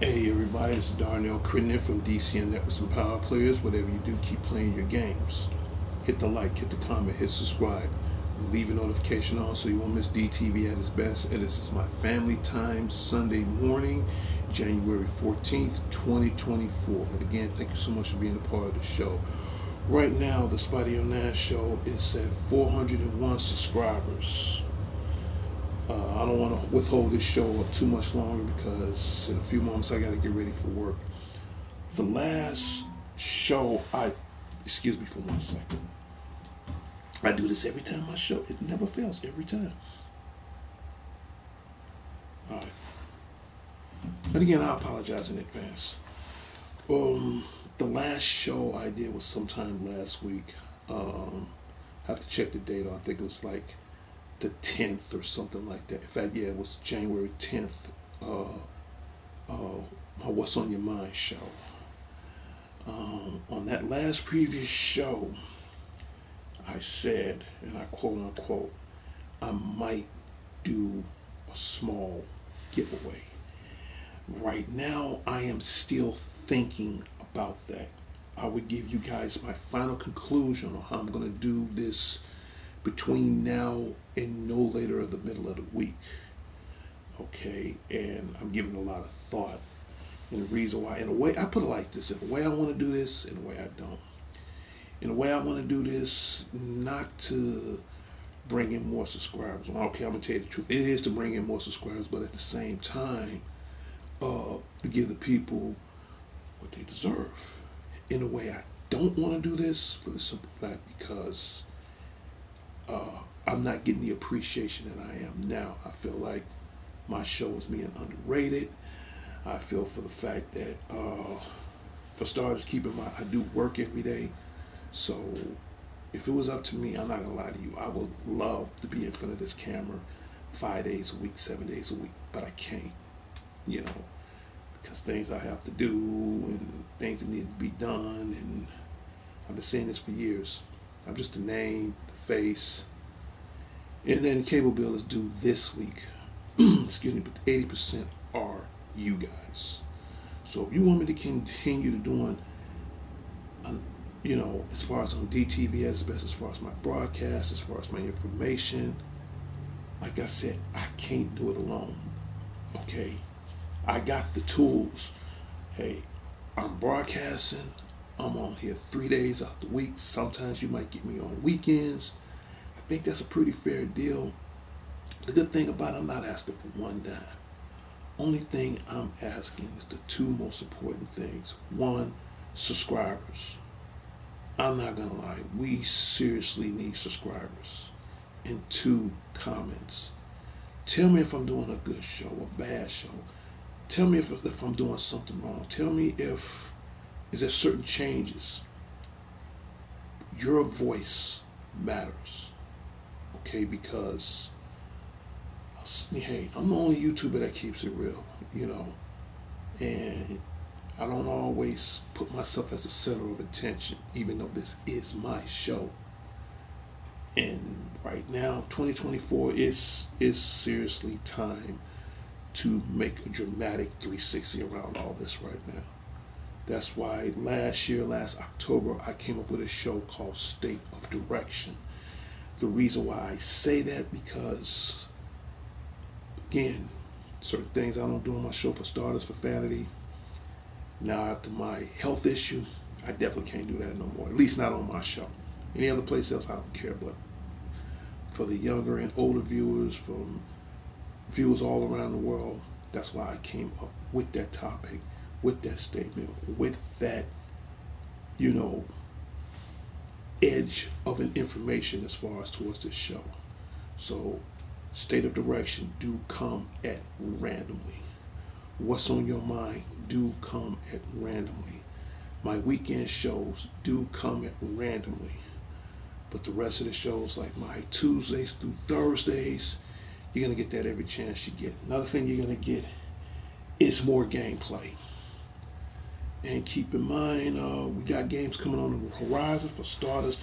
Hey everybody, it's Darnell Crittenden from DCN Networks and Power Players. Whatever you do, keep playing your games. Hit the like, hit the comment, hit subscribe. Leave a notification on so you won't miss DTV at its best. And this is my family time Sunday morning, January 14th, 2024. And again, thank you so much for being a part of the show. Right now, the Spotty on Nash show is at 401 subscribers. I don't want to withhold this show up too much longer because in a few moments I got to get ready for work. The last show excuse me for 1 second. I do this every time I show. It never fails every time. All right. And again, I apologize in advance. The last show I did was sometime last week. I have to check the date. I think it was like the 10th or something like that. In fact, yeah, it was January 10th. My What's on Your Mind show. On that last previous show, I said, and I quote unquote, I might do a small giveaway. Right now, I am still thinking about that. I would give you guys my final conclusion on how I'm going to do this between now and no later than the middle of the week. Okay, and I'm giving a lot of thought. And the reason why, in a way, I put it like this: in a way, I want to do this, in a way, I don't. In a way, I want to do this not to bring in more subscribers. Well, okay, I'm gonna tell you the truth. It is to bring in more subscribers, but at the same time, to give the people what they deserve. In a way, I don't want to do this for the simple fact because I'm not getting the appreciation that I am now. I feel like my show is being underrated. I feel for the fact that, for starters, keep in mind I do work every day. So if it was up to me, I'm not gonna lie to you, I would love to be in front of this camera 5 days a week, 7 days a week, but I can't, you know, because things I have to do and things that need to be done, and I've been saying this for years. I'm just a name, the face, and then the cable bill is due this week. Excuse me, but 80% are you guys. So if you want me to continue to doing, as far as on DTV as best, as far as my broadcast, as far as my information, like I said, I can't do it alone. Okay, I got the tools. Hey, I'm broadcasting. I'm on here 3 days out the week. Sometimes you might get me on weekends. I think that's a pretty fair deal. The good thing about it, I'm not asking for one dime. Only thing I'm asking is the two most important things. One, subscribers. I'm not gonna lie, we seriously need subscribers. And two, comments. Tell me if I'm doing a good show, a bad show. Tell me if I'm doing something wrong. Tell me if is there certain changes. Your voice matters, okay? Because hey, I'm the only YouTuber that keeps it real, and I don't always put myself as the center of attention, even though this is my show. And right now, 2024 is seriously time to make a dramatic 360 around all this right now. That's why last October, I came up with a show called State of Direction. The reason why I say that, because again, certain things I don't do on my show, for starters, for vanity. Now after my health issue, I definitely can't do that no more. At least not on my show. Any other place else, I don't care. But for the younger and older viewers, from viewers all around the world, that's why I came up with that topic, with that statement, with that, you know, edge of an information as far as towards this show. So, state of direction do come at randomly. What's on your mind do come at randomly. My weekend shows do come at randomly. But the rest of the shows, like my Tuesdays through Thursdays, you're going to get that every chance you get. Another thing you're going to get is more gameplay. And keep in mind, we got games coming on the horizon. For starters,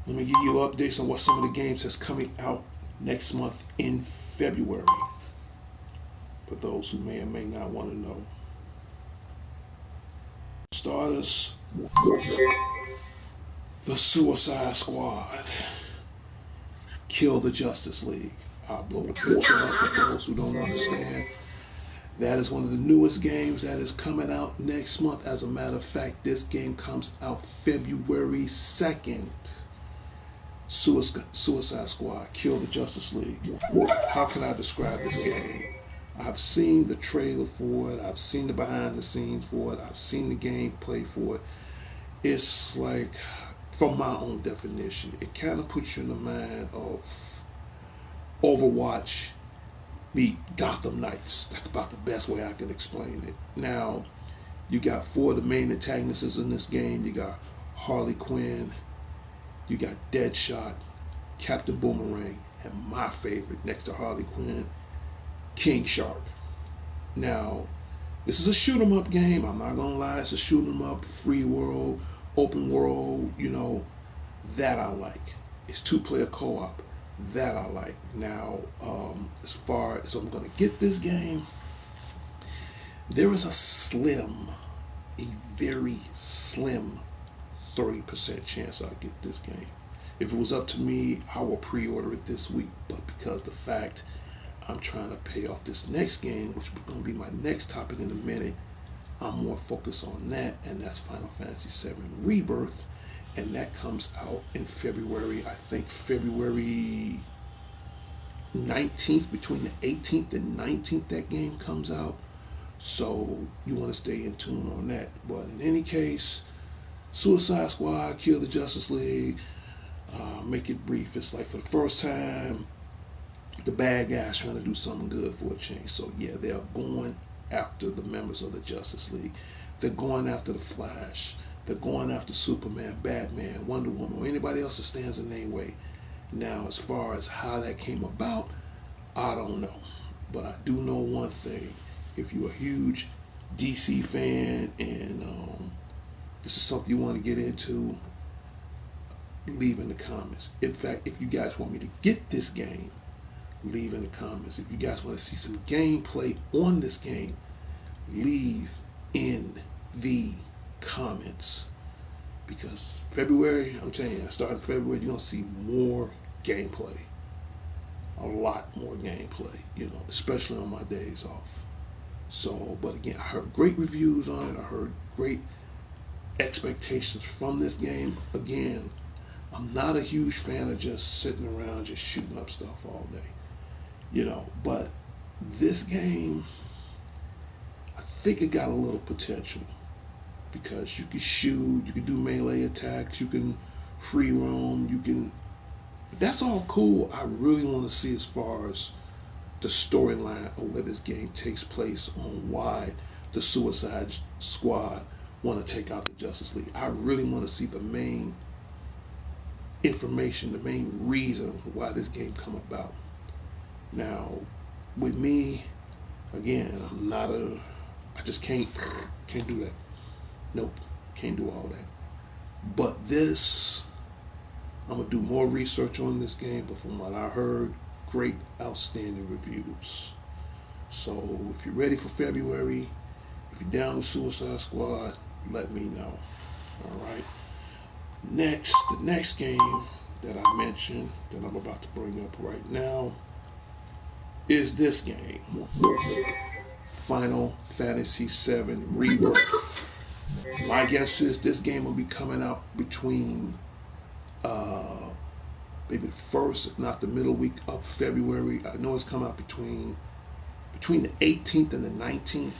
let me give you updates on what some of the games that's coming out next month in February. For those who may or may not want to know. Starters, the Suicide Squad, Kill the Justice League. I'll blow the picture up for those who don't understand. That is one of the newest games that is coming out next month. As a matter of fact, this game comes out February 2nd. Suicide Squad, Kill the Justice League. How can I describe this game? I've seen the trailer for it. I've seen the behind the scenes for it. I've seen the gameplay for it. It's like, from my own definition, it kind of puts you in the mind of Overwatch meet Gotham Knights. That's about the best way I can explain it. Now, you got four of the main antagonists in this game. You got Harley Quinn, you got Deadshot, Captain Boomerang, and my favorite next to Harley Quinn, King Shark. Now, this is a shoot 'em up game. I'm not gonna lie, it's a shoot 'em up, free world, open world, that I like. It's two-player co-op. That I like. Now, as far as I'm gonna get this game, there is a very slim 30% chance I'll get this game. If it was up to me, I will pre-order it this week. But because the fact I'm trying to pay off this next game, which is going to be my next topic in a minute, I'm more focused on that, and that's Final Fantasy VII Rebirth, and that comes out in February. I think February 19th, between the 18th and 19th, that game comes out. So you want to stay in tune on that. But in any case, Suicide Squad, Kill the Justice League. Make it brief. It's like for the first time, the bad guys trying to do something good for a change. So yeah, they're going after the members of the Justice League. They're going after the Flash. They're going after Superman, Batman, Wonder Woman, or anybody else that stands in their way. Now, as far as how that came about, I don't know. But I do know one thing. If you're a huge DC fan and this is something you want to get into, leave in the comments. In fact, if you guys want me to get this game, leave in the comments. If you guys want to see some gameplay on this game, leave in the comments. Because February, I'm telling you, starting February, you're going to see more gameplay. A lot more gameplay, especially on my days off. So, but again, I heard great reviews on it. I heard great expectations from this game. Again, I'm not a huge fan of just sitting around just shooting up stuff all day, but this game, I think it got a little potential because you can shoot, you can do melee attacks, you can free roam, that's all cool. I really want to see as far as the storyline of where this game takes place, on why the Suicide Squad want to take out the Justice League. I really want to see the main information, the main reason why this game come about. Now, with me, again, I just can't do that. Nope, can't do all that. But this, I'm gonna do more research on this game, but from what I heard, great, outstanding reviews. So if you're ready for February, if you're down with Suicide Squad, let me know. All right. The next game that I mentioned that I'm about to bring up right now is this game, Final Fantasy VII Rebirth. My guess is this game will be coming out between maybe the first, if not the middle week of February. I know it's coming out between the 18th and the 19th.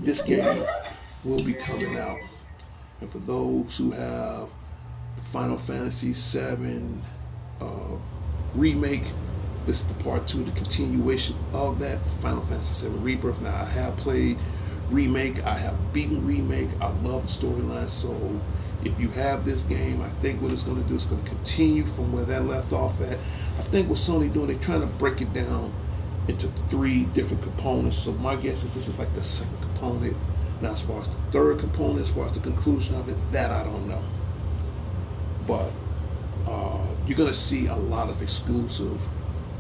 This game will be coming out. And for those who have Final Fantasy VII remake. This is the part 2, the continuation of that Final Fantasy VII Rebirth. Now I have played remake, I have beaten remake. I love the storyline. So if you have this game, I think what it's going to do is going to continue from where that left off at. I think what Sony doing, they're trying to break it down into 3 different components. So my guess is this is like the second component. Now as far as the third component, as far as the conclusion of it, that I don't know. But you're going to see a lot of exclusive,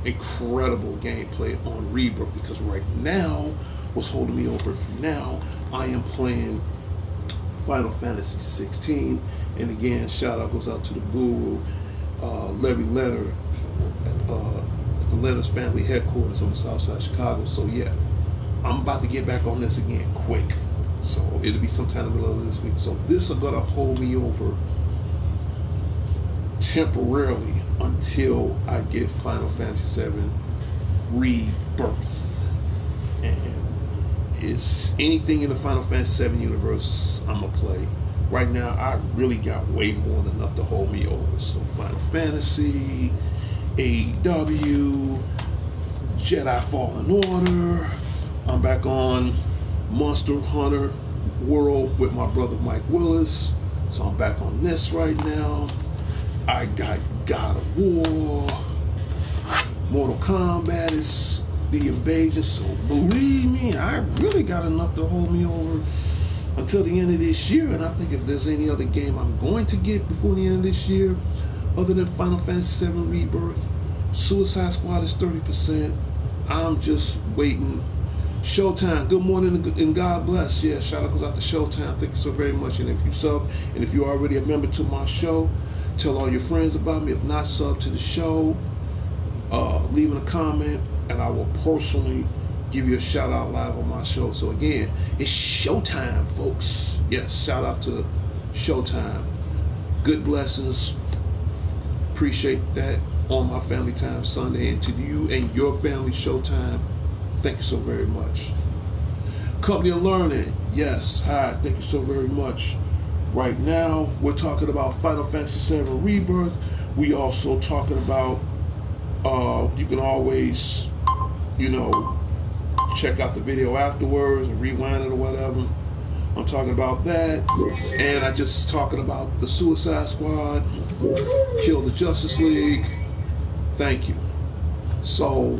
incredible gameplay on Rebirth, because right now, what's holding me over for now, I am playing Final Fantasy 16. And again, shout out goes out to the guru, Larry Leonard, at the Leonard's family headquarters on the south side of Chicago. So yeah, I'm about to get back on this again quick. So it'll be sometime in the middle of this week. So this is gonna hold me over temporarily until I get Final Fantasy VII Rebirth. And it's anything in the Final Fantasy VII universe I'm gonna play. Right now, I really got way more than enough to hold me over. So Final Fantasy, AEW, Jedi Fallen Order. I'm back on Monster Hunter World with my brother Mike Willis. So I'm back on this right now. I got God of War. Mortal Kombat is the invasion. So believe me, I really got enough to hold me over until the end of this year. And I think if there's any other game I'm going to get before the end of this year, other than Final Fantasy VII Rebirth, Suicide Squad is 30%. I'm just waiting. Showtime, good morning and God bless. Yeah, shout out goes out to Showtime. Thank you so very much. And if you sub, and if you're already a member to my show, tell all your friends about me. If not, sub to the show, leaving a comment, and I will personally give you a shout out live on my show. So again, it's Showtime, folks. Yes, shout out to Showtime. Good blessings. Appreciate that on my Family Time Sunday. And to you and your family, Showtime, thank you so very much. Company of Learning, yes, hi, thank you so very much. Right now, we're talking about Final Fantasy VII Rebirth. We also talking about, you can always, check out the video afterwards and rewind it or whatever. I'm talking about that. And I just talking about the Suicide Squad, Kill the Justice League. Thank you. So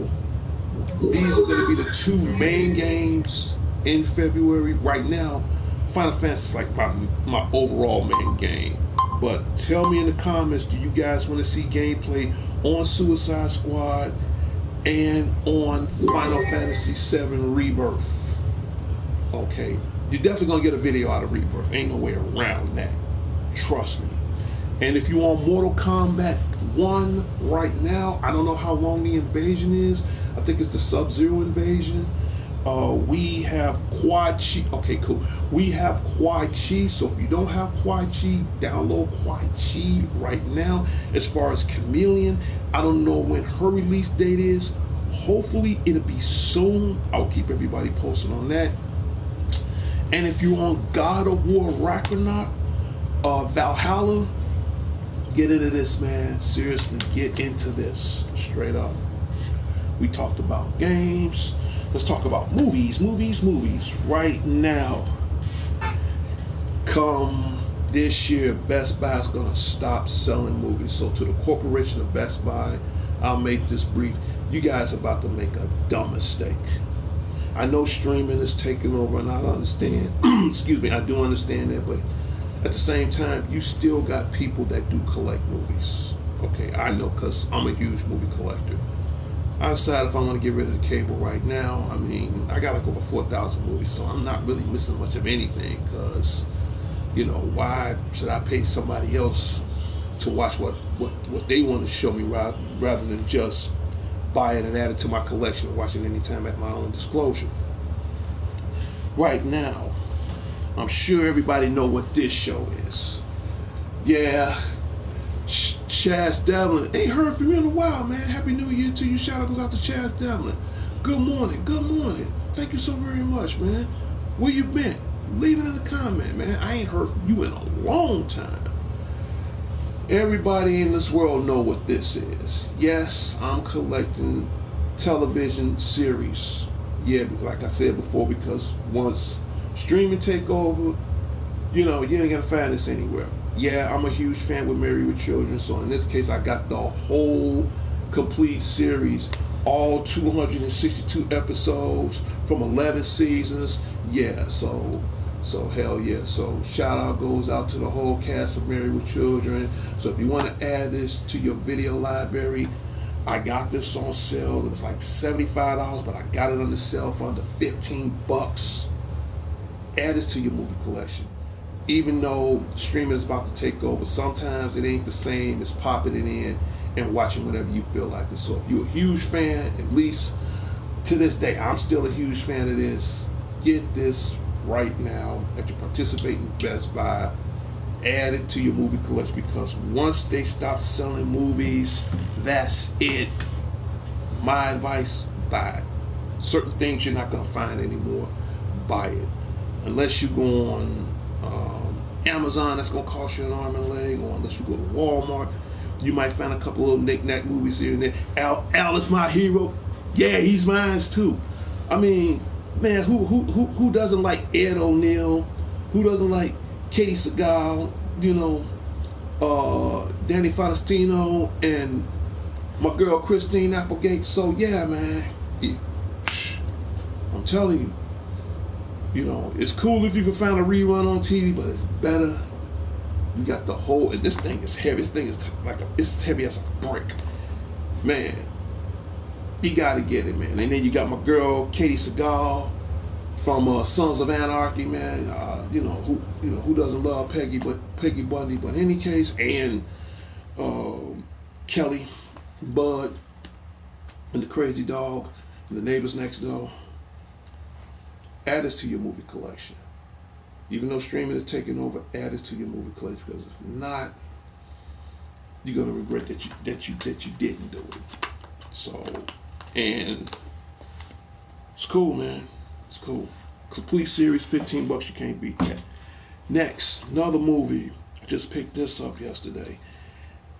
these are going to be the 2 main games in February. Right now, Final Fantasy is like my overall main game. But tell me in the comments, do you guys want to see gameplay on Suicide Squad and on Final Fantasy VII Rebirth? Okay, you're definitely going to get a video out of Rebirth. Ain't no way around that. Trust me. And if you want Mortal Kombat 1 right now, I don't know how long the invasion is. I think it's the Sub-Zero invasion. We have Quad Chi. Okay, cool. We have Quad Chi. So if you don't have Quad Chi, download Quad Chi right now. As far as Chameleon, I don't know when her release date is. Hopefully it'll be soon. I'll keep everybody posted on that. And if you're on God of War Ragnarok, Valhalla, get into this, man. Seriously, get into this. Straight up. We talked about games. Let's talk about movies. Right now, come this year, Best Buy is going to stop selling movies. So to the corporation of Best Buy, I'll make this brief. You guys are about to make a dumb mistake. I know streaming is taking over, and I understand. Excuse me, I do understand that, but at the same time, you still got people that do collect movies. Okay, I know, because I'm a huge movie collector. I decided if I want to get rid of the cable right now, I mean, I got like over 4,000 movies, so I'm not really missing much of anything, because, why should I pay somebody else to watch what they want to show me rather than just buy it and add it to my collection and watch it anytime at my own disclosure. Right now, I'm sure everybody know what this show is. Yeah, Chaz Devlin. Ain't heard from you in a while, man. Happy New Year to you. Shout out goes out to Chaz Devlin. Good morning. Thank you so very much, man. Where you been? Leave it in the comment, man. I ain't heard from you in a long time. Everybody in this world know what this is. Yes, I'm collecting television series. Yeah, like I said before, because once streaming take over, you ain't gonna find this anywhere. Yeah, I'm a huge fan with Married with Children, so in this case, I got the whole complete series, all 262 episodes from 11 seasons. Yeah, so hell yeah. So shout out goes out to the whole cast of Married with Children. So if you want to add this to your video library, I got this on sale. It was like $75, but I got it on the sale for under $15. Add this to your movie collection. Even though streaming is about to take over, sometimes it ain't the same as popping it in and watching whenever you feel like it. So if you're a huge fan, at least to this day, I'm still a huge fan of this. Get this right now. If you participate in Best Buy, add it to your movie collection, because once they stop selling movies, that's it. My advice, buy it. Certain things you're not going to find anymore, buy it. Unless you go on Amazon, that's going to cost you an arm and a leg, or unless you go to Walmart, you might find a couple of knick-knack movies here and there. Al is my hero. Yeah, he's mine too. I mean, man, who doesn't like Ed O'Neill? Who doesn't like Katie Seagal? Danny Faustino and my girl Christine Applegate. So yeah, man, I'm telling you, it's cool if you can find a rerun on TV, but it's better. You got the whole, and this thing is heavy. This thing is it's heavy as a brick, man. You gotta get it, man. And then you got my girl Katie Seagal from Sons of Anarchy, man. Who doesn't love Peggy Bundy? But in any case, and Kelly, Bud, and the Crazy Dog, and the Neighbors Next Door. Add this to your movie collection. Even though streaming is taking over, add this to your movie collection, because if not, you're gonna regret that you didn't do it. So, and it's cool, man. It's cool. Complete series, $15. You can't beat that. Next, another movie. I just picked this up yesterday.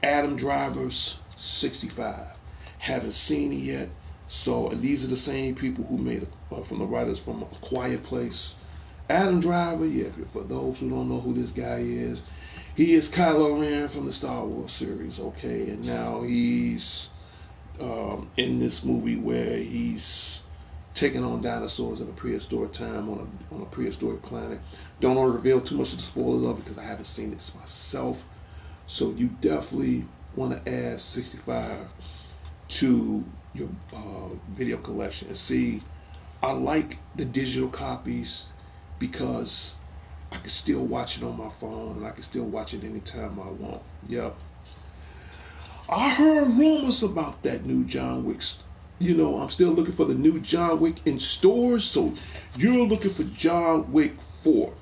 Adam Driver's 65. Haven't seen it yet. So, and these are the same people who made from the writers from A Quiet Place. Adam Driver, yeah, for those who don't know who this guy is, he is Kylo Ren from the Star Wars series, okay? And now he's in this movie where he's taking on dinosaurs in a prehistoric time on a prehistoric planet. Don't want to reveal too much of the spoilers of it because I haven't seen this myself. So you definitely want to add 65 to your video collection. And see, I like the digital copies because I can still watch it on my phone and I can still watch it anytime I want. Yep. I heard rumors about that new John Wick. I'm still looking for the new John Wick in stores. So you're looking for John Wick 4.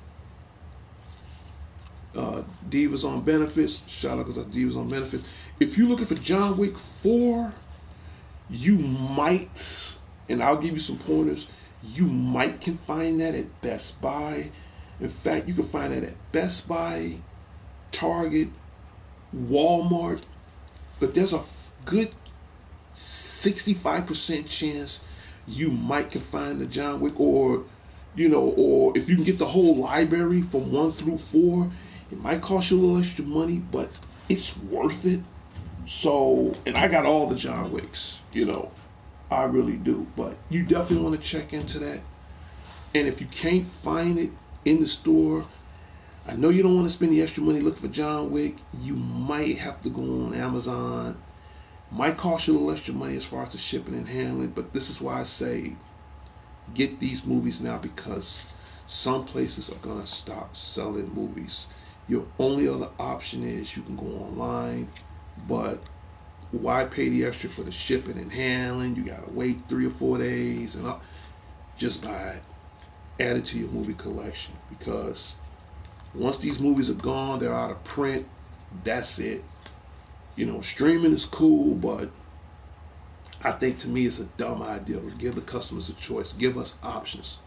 Divas on Benefits. Shout out because that's Divas on Benefits. If you're looking for John Wick 4, you might, and I'll give you some pointers, you might can find that at Best Buy. In fact, you can find that at Best Buy, Target, Walmart, but there's a good 65% chance you might can find the John Wick, or if you can get the whole library from 1 through 4, it might cost you a little extra money, but it's worth it. So, and I got all the John Wicks, I really do, but you definitely want to check into that. And if you can't find it in the store, I know you don't want to spend the extra money looking for John Wick. You might have to go on Amazon. Might cost you a little extra money as far as the shipping and handling, but this is why I say get these movies now, because some places are going to stop selling movies. Your only other option is you can go online, but why pay the extra for the shipping and handling? You got to wait 3 or 4 days and just buy it. Add it to your movie collection, because once these movies are gone, they're out of print, that's it. Streaming is cool, but I think to me it's a dumb idea. Give the customers a choice. Give us options.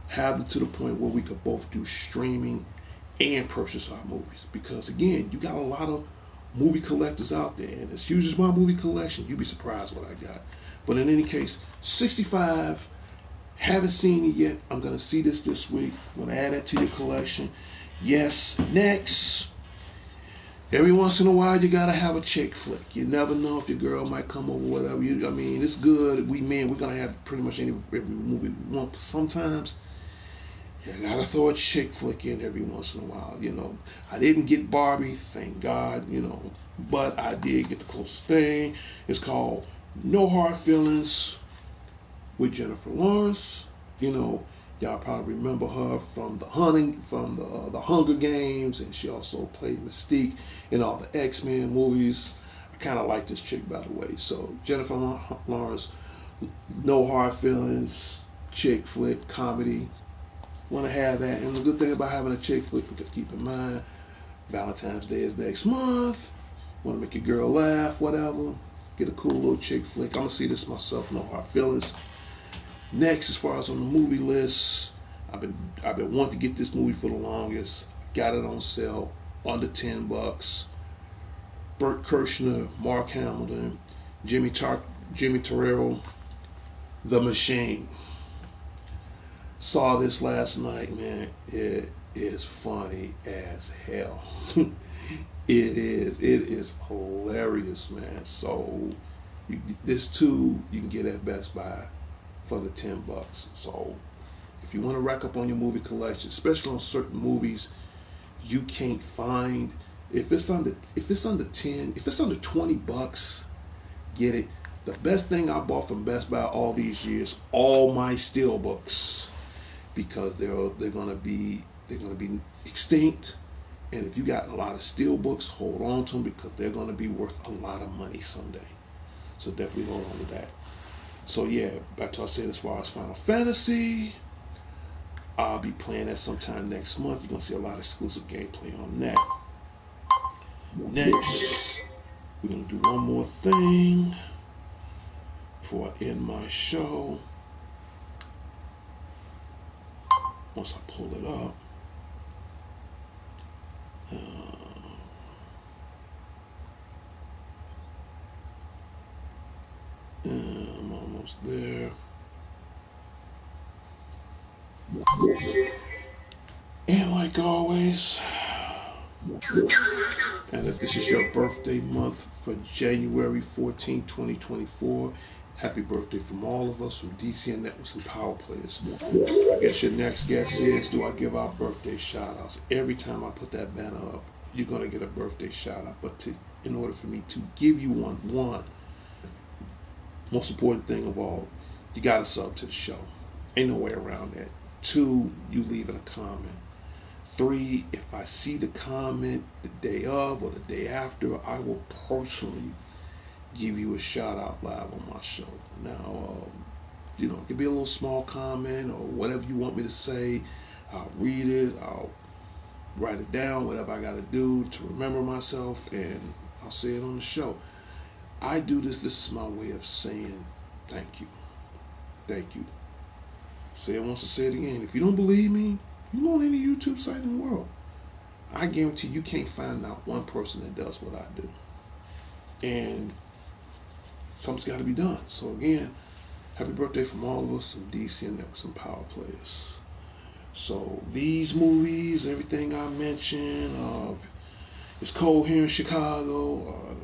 Have it to the point where we could both do streaming and purchase our movies. Because again, you got a lot of movie collectors out there, and as huge as my movie collection, you'd be surprised what I got. But in any case, 65. Haven't seen it yet. I'm gonna see this week. I'm gonna add that to your collection. Yes. Next. Every once in a while, you gotta have a chick flick. You never know if your girl might come over, whatever. I mean, it's good. We men, we're gonna have pretty much every movie we want. But sometimes you gotta throw a chick flick in every once in a while. I didn't get Barbie, thank God. But I did get the closest thing. It's called No Hard Feelings with Jennifer Lawrence. Y'all probably remember her from the Hunger Games, and she also played Mystique in all the X-Men movies. I kind of like this chick, by the way. So Jennifer Lawrence, No Hard Feelings, chick flick, comedy. Want to have that, and the good thing about having a chick flick, because keep in mind, Valentine's Day is next month. Want to make your girl laugh, whatever. Get a cool little chick flick. I'm gonna see this myself. No Hard Feelings. Next, as far as on the movie list, I've been wanting to get this movie for the longest. Got it on sale under $10. Burt Kirshner, Mark Hamilton, Jimmy Terrell, The Machine. Saw this last night, man. It is funny as hell. It is hilarious, man. So this too you can get at Best Buy for the $10. So if you want to rack up on your movie collection, especially on certain movies you can't find, if it's under 10, if it's under $20, get it. The best thing I bought from Best Buy all these years, all my steel books, because they're gonna be extinct. And if you got a lot of steel books, hold on to them, because they're gonna be worth a lot of money someday. So definitely hold on to that. So yeah, back to I said, as far as Final Fantasy, I'll be playing that sometime next month. You're gonna see a lot of exclusive gameplay on that. Next, we're gonna do one more thing before I end my show. Once I pull it up, I'm almost there. And like always, and if this is your birthday month for January 14, 2024, happy birthday from all of us from DCN Networks and Power Players. I guess your next guess is, do I give out birthday shout outs? Every time I put that banner up, you're going to get a birthday shout out. But in order for me to give you one, most important thing of all, you got to sub to the show. Ain't no way around that. 2, you leave in a comment. 3, if I see the comment the day of or the day after, I will personally give you a shout out live on my show. Now, it could be a little small comment or whatever you want me to say. I'll read it. I'll write it down, whatever I got to do to remember myself, and I'll say it on the show. I do this. This is my way of saying thank you. Thank you. Say it once and say it again. If you don't believe me, you go on any YouTube site in the world. I guarantee you can't find out one person that does what I do. And something's got to be done. So again, happy birthday from all of us, and DC and some Power Players. So these movies, everything I mentioned, it's cold here in Chicago.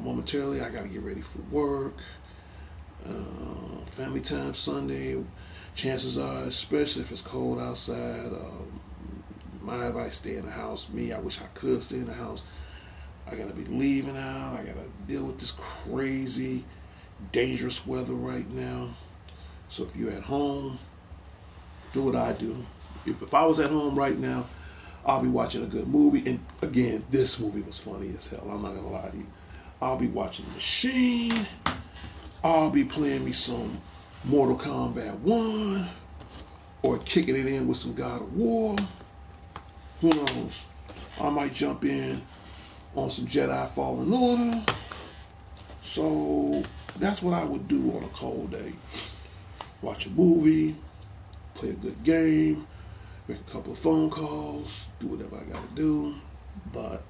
Momentarily, I got to get ready for work. Family time Sunday. Chances are, especially if it's cold outside, my advice, stay in the house. Me, I wish I could stay in the house. I gotta be leaving out. I gotta deal with this crazy, dangerous weather right now. So if you're at home, do what I do. If I was at home right now, I'll be watching a good movie. And again, this movie was funny as hell. I'm not gonna lie to you. I'll be watching Machine. I'll be playing me some Mortal Kombat 1, or kicking it in with some God of War. Who knows? I might jump in on some Jedi Fallen Order. So that's what I would do on a cold day. Watch a movie, play a good game, make a couple of phone calls, do whatever I gotta do. But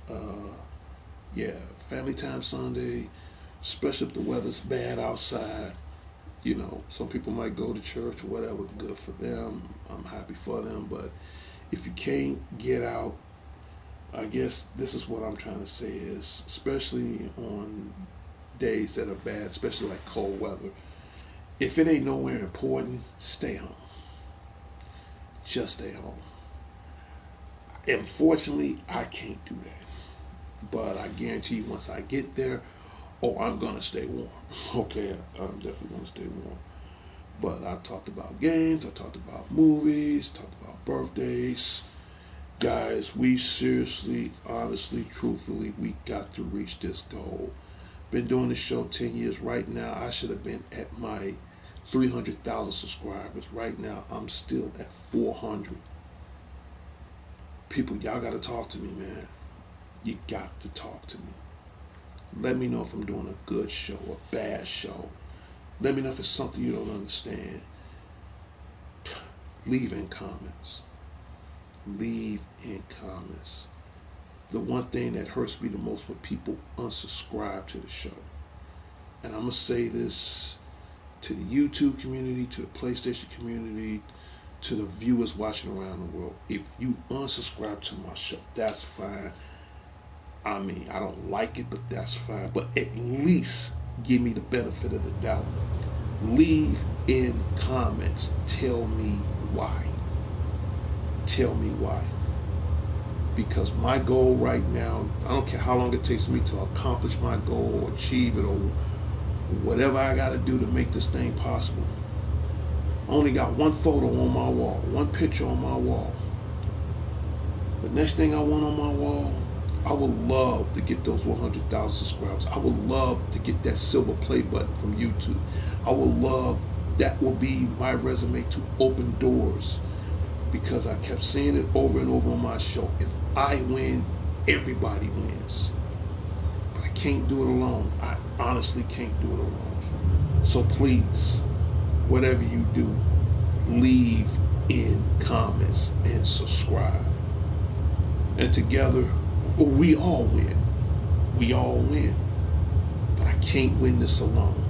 Yeah, family time Sunday, especially if the weather's bad outside. You know, some people might go to church or whatever. Good for them. I'm happy for them. But if you can't get out, I guess this is what I'm trying to say is, especially on days that are bad, especially like cold weather. If it ain't nowhere important, stay home. Just stay home. Unfortunately, I can't do that. But I guarantee you, once I get there, oh, I'm gonna stay warm. Okay, I'm definitely gonna stay warm. But I talked about games, I talked about movies, talked about birthdays. Guys, we seriously, honestly, truthfully, we got to reach this goal. Been doing this show 10 years. Right now, I should have been at my 300,000 subscribers. Right now, I'm still at 400. People, y'all got to talk to me, man. You got to talk to me. Let me know if I'm doing a good show, a bad show. Let me know if it's something you don't understand. Leave in comments. Leave in comments. The one thing that hurts me the most when people unsubscribe to the show. And I'm going to say this to the YouTube community, to the PlayStation community, to the viewers watching around the world. If you unsubscribe to my show, that's fine. I mean, I don't like it, but that's fine. But at least give me the benefit of the doubt. Leave in comments. Tell me why. Tell me why. Because my goal right now, I don't care how long it takes me to accomplish my goal or achieve it or whatever I got to do to make this thing possible. I only got one photo on my wall, one picture on my wall. The next thing I want on my wall, I would love to get those 100,000 subscribers. I would love to get that silver play button from YouTube. I would love, that will be my resume to open doors, because I kept seeing it over and over on my show. If I win, everybody wins. But I can't do it alone. I honestly can't do it alone. So please, whatever you do, leave in comments and subscribe. And together, we all win. We all win. But I can't win this alone.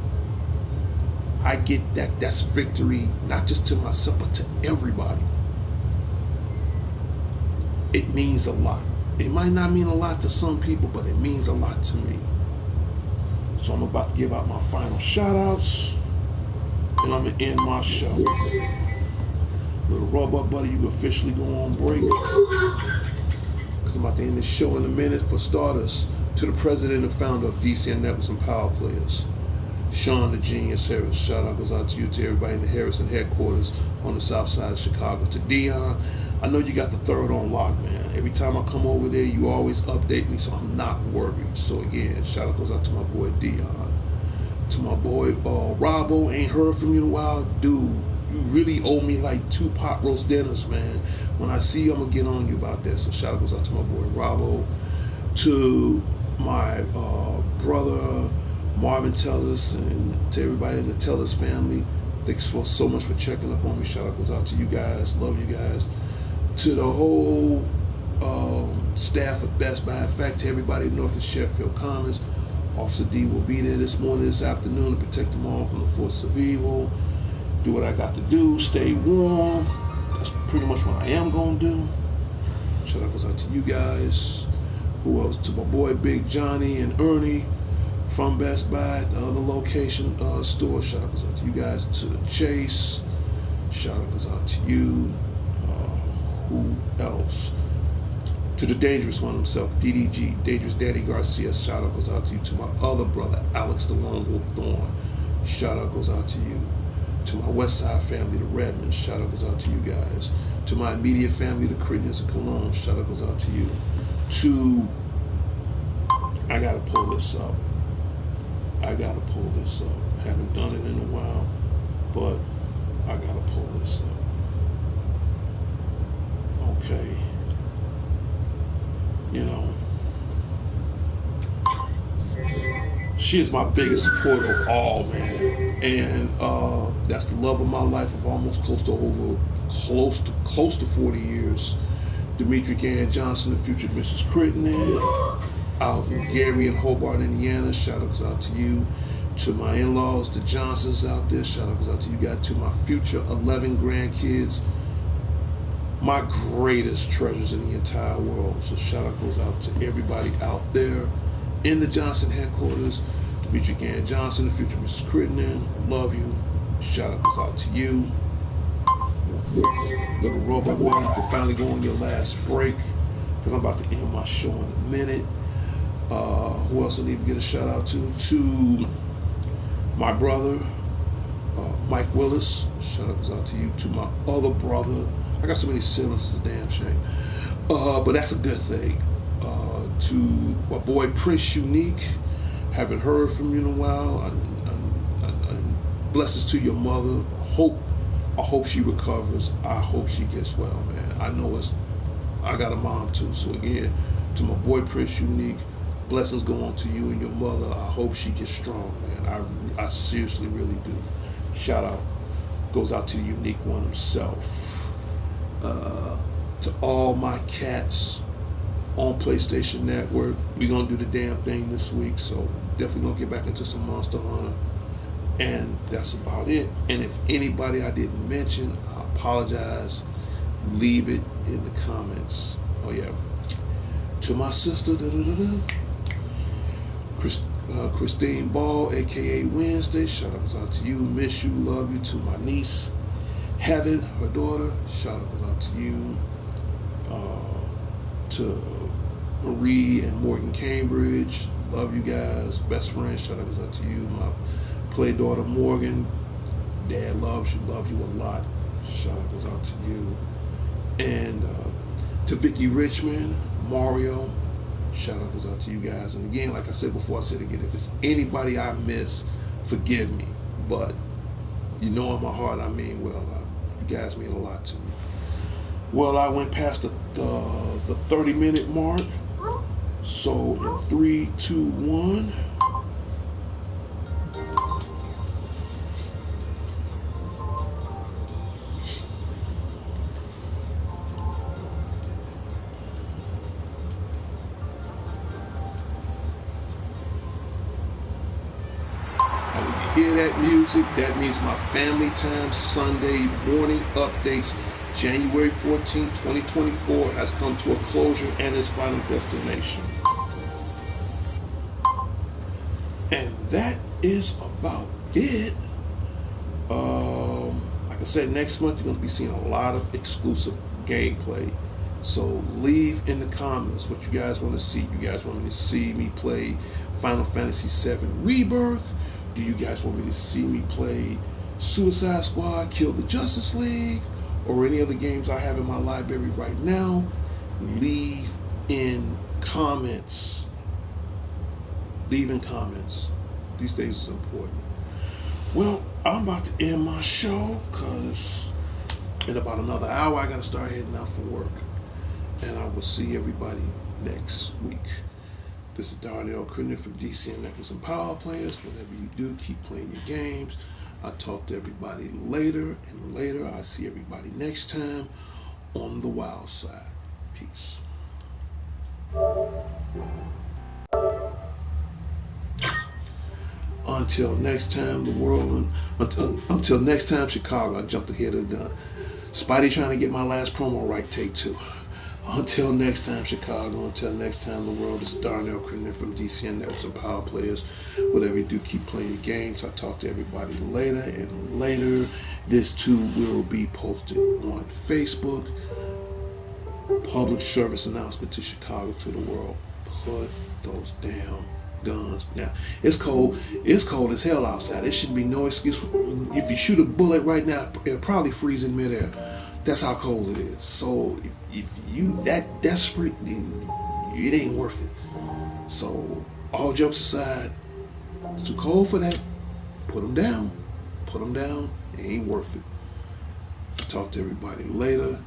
I get that. That's victory, not just to myself, but to everybody. It means a lot. It might not mean a lot to some people, but it means a lot to me. So I'm about to give out my final shout outs, and I'm going to end my show. Little Robot Buddy, you can officially go on break, because I'm about to end this show in a minute. For starters, to the president and founder of DCN Networks and Power Players, Sean the Genius Harris. Shout out goes out to you, to everybody in the Harrison headquarters on the south side of Chicago. To Dion, I know you got the third on lock, man. Every time I come over there, you always update me, so I'm not worried. So again, shout out goes out to my boy Dion. To my boy Robbo, ain't heard from you in a while. Dude, you really owe me like 2 pot roast dinners, man. When I see you, I'm going to get on you about that. So shout out goes out to my boy Robbo. To my brother Marvin Tellis, and to everybody in the Tellis family, thanks for so much for checking up on me. Shout out goes out to you guys. Love you guys. To the whole staff at Best Buy. In fact, to everybody north of Sheffield Commons, Officer D will be there this morning, this afternoon, to protect them all from the forces of evil. Do what I got to do. Stay warm. That's pretty much what I am going to do. Shout out goes out to you guys. Who else? To my boy Big Johnny and Ernie from Best Buy, the other location store. Shout out goes out to you guys. To Chase. Shout out goes out to you. Who else? To the dangerous one himself, DDG, Dangerous Daddy Garcia. Shout out goes out to you. To my other brother, Alex the Lone Wolf Thorne. Shout out goes out to you. To my West Side family, the Redmonds. Shout out goes out to you guys. To my immediate family, the Critteners and Cologne. Shout out goes out to you. To, I gotta pull this up. I haven't done it in a while, but I gotta pull this up. Okay. You know, she is my biggest supporter of all, man, and that's the love of my life of almost close to 40 years. Demetri Gann Johnson, the future Mrs. Crittenden. out in Gary and Hobart, Indiana. Shout outs out to you. To my in-laws, the Johnsons out there. Shout outs out to you guys. To my future 11 grandkids, my greatest treasures in the entire world. So shout out goes out to everybody out there in the Johnson headquarters. Demetri Gann Johnson, the future Mrs. Crittenden. Love you. Shout out goes out to you. Little robot boy, you can finally go on your last break because I'm about to end my show in a minute. Who else I need to get a shout out to? To my brother, Mike Willis. Shout out goes out to you. To my other brother. I got so many siblings, it's a damn shame. But that's a good thing. To my boy Prince Unique. Haven't heard from you in a while. Blessings to your mother. I hope she recovers. I hope she gets well, man. I got a mom too. So again, to my boy Prince Unique, blessings go on to you and your mother. I hope she gets strong, man. I seriously really do. Shout out goes out to the unique one himself. To all my cats on PlayStation Network. We're gonna do the damn thing this week, so definitely gonna get back into some Monster Hunter. And that's about it. And if anybody I didn't mention, I apologize. Leave it in the comments. Oh yeah. To my sister, Christine Ball, aka Wednesday. Shout out to you. Miss you, love you. To my niece, Heaven, her daughter. Shout out to you. To Marie and Morgan Cambridge. Love you guys. Best friends. Shout out to you. My play daughter Morgan. Dad loves you. Love you a lot. Shout out goes out to you. And to Vicky Richmond, Mario. Shout out goes out to you guys. And again, like I said before, I said again, if it's anybody I miss, forgive me. But you know in my heart I mean well. You guys mean a lot to me. Well, I went past the 30-minute mark. So in 3, 2, 1. Hear that music? That means my Family Time Sunday morning updates, January 14, 2024, has come to a closure and its final destination. And that is about it. Like I said, next month you're going to be seeing a lot of exclusive gameplay. So leave in the comments what you guys want to see. You guys want me to see me play Final Fantasy VII Rebirth? Do you guys want me to see me play Suicide Squad, Kill the Justice League, or any other games I have in my library right now? Leave in comments. Leave in comments. These days is important. Well, I'm about to end my show because in about another hour I got to start heading out for work. And I will see everybody next week. This is Darnell Crittenden from DCN Networks and Power Players. Whatever you do, keep playing your games. I'll talk to everybody later and later. I'll see everybody next time on the wild side. Peace. Until next time, the world, until next time, Chicago. I jumped ahead of the gun. Spidey trying to get my last promo right, take 2. Until next time, Chicago. Until next time, the world. This is Darnell Crittenden from DCN Networks and Power Players. Whatever you do, keep playing your games. I'll talk to everybody later and later. This too will be posted on Facebook. Public service announcement to Chicago, to the world. Put those damn guns. Now, it's cold. It's cold as hell outside. There should be no excuse. If you shoot a bullet right now, it'll probably freeze in midair. That's how cold it is. So if you that desperate, then it ain't worth it. So all jokes aside, it's too cold for that. Put them down. Put them down. It ain't worth it. Talk to everybody later.